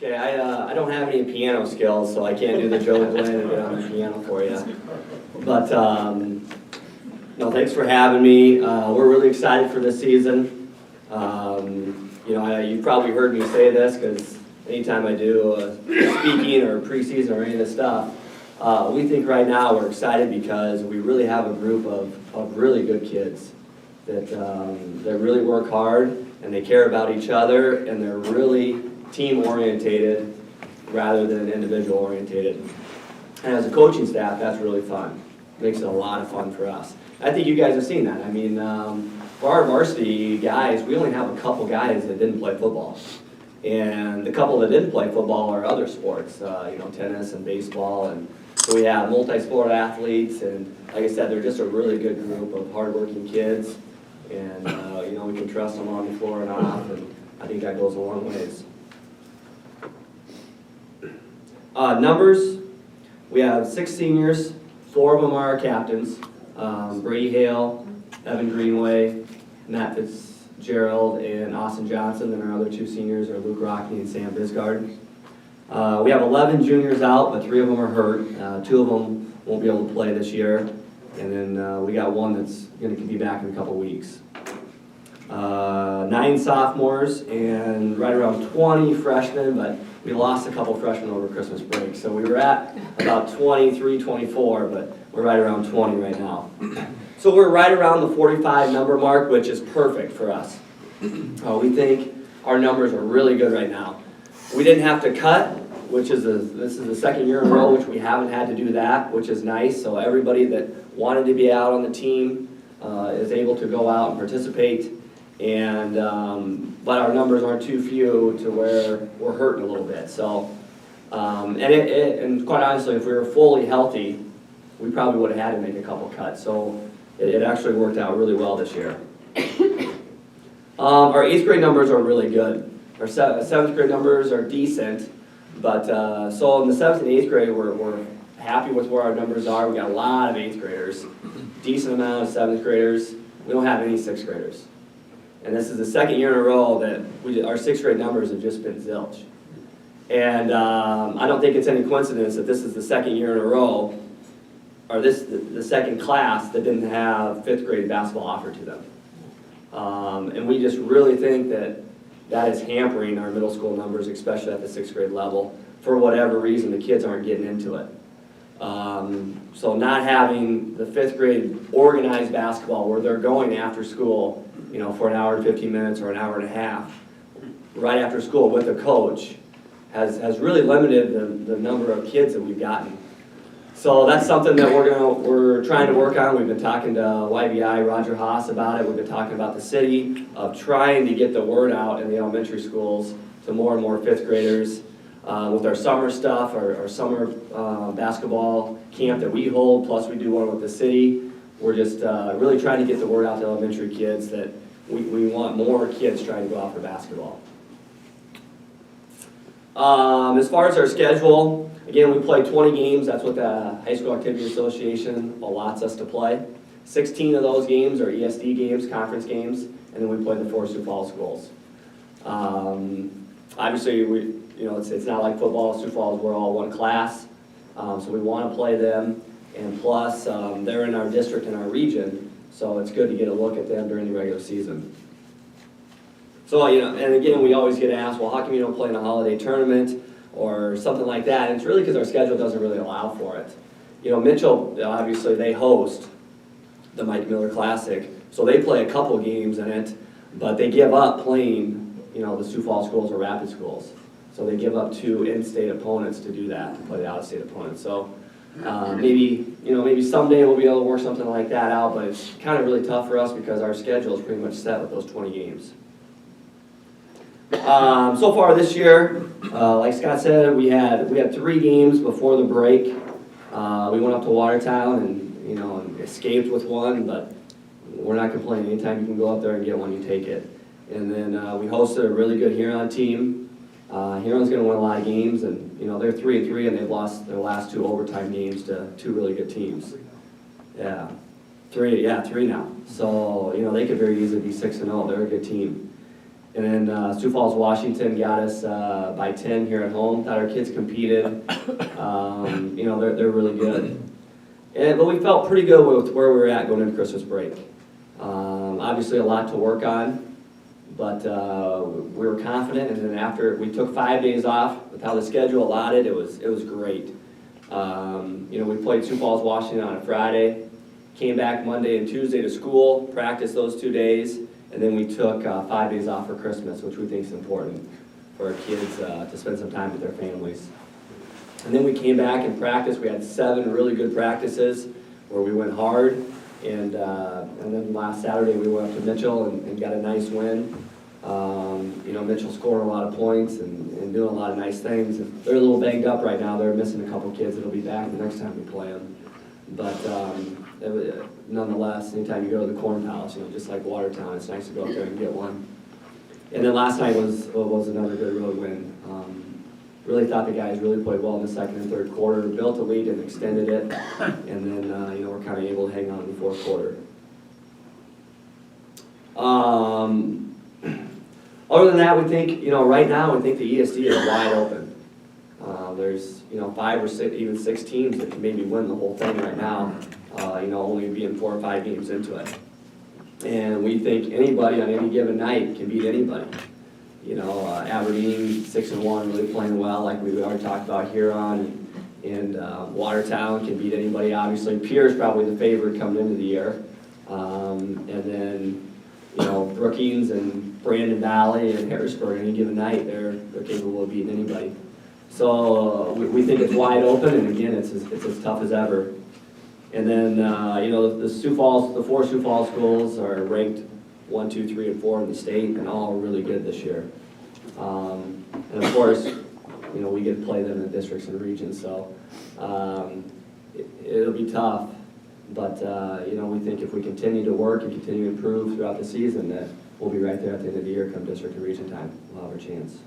Okay, I don't have any piano skills, so I can't do the Joe Glenn and get on the piano for you. But, no, thanks for having me. We're really excited for this season. You've probably heard me say this because anytime I do speaking or preseason or any of this stuff, we think right now we're excited because we really have a group of really good kids that really work hard and they care about each other and they're really team orientated rather than individual orientated. And as a coaching staff, that's really fun. Makes it a lot of fun for us. I think you guys have seen that. I mean, for our varsity guys, we only have a couple guys that didn't play football. And the couple that didn't play football are other sports, tennis and baseball. And so we have multi-sport athletes. And like I said, they're just a really good group of hardworking kids. And, we can trust them on the floor and off. And I think that goes a long ways. Numbers, we have 6 seniors, 4 of them are our captains. Brady Hale, Evan Greenway, Matt Fitzgerald, and Austin Johnson. Then our other 2 seniors are Luke Rockney and Sam Bisgard. We have 11 juniors out, but 3 of them are hurt. 2 of them won't be able to play this year. And then we got 1 that's going to be back in a couple weeks. 9 sophomores and right around 20 freshmen, but we lost a couple freshmen over Christmas break. So we were at about 23, 24, but we're right around 20 right now. So we're right around the 45 number mark, which is perfect for us. We think our numbers are really good right now. We didn't have to cut, this is the 2nd year in a row, which we haven't had to do that, which is nice. So everybody that wanted to be out on the team is able to go out and participate. And but our numbers aren't too few to where we're hurting a little bit. So and quite honestly, if we were fully healthy, we probably would have had to make a couple cuts. So it actually worked out really well this year. Our 8th grade numbers are really good. Our 7th grade numbers are decent, but so in the 7th and 8th grade, we're happy with where our numbers are. We got a lot of 8th graders, decent amount of 7th graders. We don't have any 6th graders. And this is the 2nd year in a row that our 6th grade numbers have just been zilch. And I don't think it's any coincidence that this is the 2nd year in a row, or the 2nd class that didn't have 5th grade basketball offered to them. And we just really think that is hampering our middle school numbers, especially at the 6th grade level. For whatever reason, the kids aren't getting into it. So not having the 5th grade organized basketball where they're going after school, for an hour and 15 minutes or an hour and a half, right after school with a coach, has really limited the number of kids that we've gotten. So that's something that we're trying to work on. We've been talking to YBI, Roger Haas, about it. We've been talking about the city of trying to get the word out in the elementary schools to more and more 5th graders. With our summer stuff, our summer basketball camp that we hold, plus we do one with the city. We're just really trying to get the word out to elementary kids that we want more kids trying to go out for basketball. As far as our schedule, again, we play 20 games. That's what the High School Activity Association allots us to play. 16 of those games are ESD games, conference games, and then we play the 4 Sioux Falls schools. Obviously, it's not like football. Sioux Falls, we're all one class, so we want to play them. And plus, they're in our district and our region, so it's good to get a look at them during the regular season. So, and again, we always get asked, well, how come you don't play in a holiday tournament or something like that? And it's really because our schedule doesn't really allow for it. Mitchell, obviously, they host the Mike Miller Classic, so they play a couple games in it, but they give up playing, the Sioux Falls schools or Rapid schools. So they give up 2 in-state opponents to do that, to play the out-of-state opponents. So maybe someday we'll be able to work something like that out, but it's kind of really tough for us because our schedule is pretty much set with those 20 games. So far this year, like Scott said, we had 3 games before the break. We went up to Watertown and escaped with 1, but we're not complaining. Anytime you can go up there and get 1, you take it. And then we hosted a really good Huron team. Huron's going to win a lot of games, and they're 3-3, and they've lost their last 2 overtime games to 2 really good teams. Yeah, 3 now. So they could very easily be 6-0. They're a good team. And then Sioux Falls, Washington got us by 10 here at home. Thought our kids competed. You know, they're really good. But we felt pretty good with where we were at going into Christmas break. Obviously a lot to work on, but we were confident. And then after we took 5 days off, with how the schedule allotted, it was great. You know, we played Sioux Falls, Washington on a Friday, came back Monday and Tuesday to school, practiced those 2 days, and then we took 5 days off for Christmas, which we think is important for our kids to spend some time with their families. And then we came back and practiced. We had 7 really good practices where we went hard. And then last Saturday we went up to Mitchell and got a nice win. You know, Mitchell scoring a lot of points and doing a lot of nice things. And they're a little banged up right now. They're missing a couple kids that'll be back the next time we play them. But nonetheless, anytime you go to the Corn Palace, you know, just like Watertown, it's nice to go up there and get one. And then last night was another good road win. Really thought the guys really played well in the second and third quarter, built a lead and extended it, and then you know, we're kind of able to hang on in the fourth quarter. Other than that, we think, you know, right now we think the ESD is wide open. There's, you know, 5 or 6, even 6 teams that can maybe win the whole thing right now. You know, only being 4 or 5 games into it, and we think anybody on any given night can beat anybody. You know, Aberdeen 6-1, really playing well, like we already talked about. Huron and Watertown can beat anybody. Obviously, Pierre's probably the favorite coming into the year, and then, you know, Brookings and Brandon Valley and Harrisburg any given night, they're capable of beating anybody. So we think it's wide open, and again, it's as tough as ever. And then you know, the 4 Sioux Falls schools are ranked 1, 2, 3, and 4 in the state, and all really good this year. And of course, you know, we get to play them in the districts and regions, so it'll be tough. But you know, we think if we continue to work and continue to improve throughout the season, that we'll be right there at the end of the year come district and region time. We'll have our chance.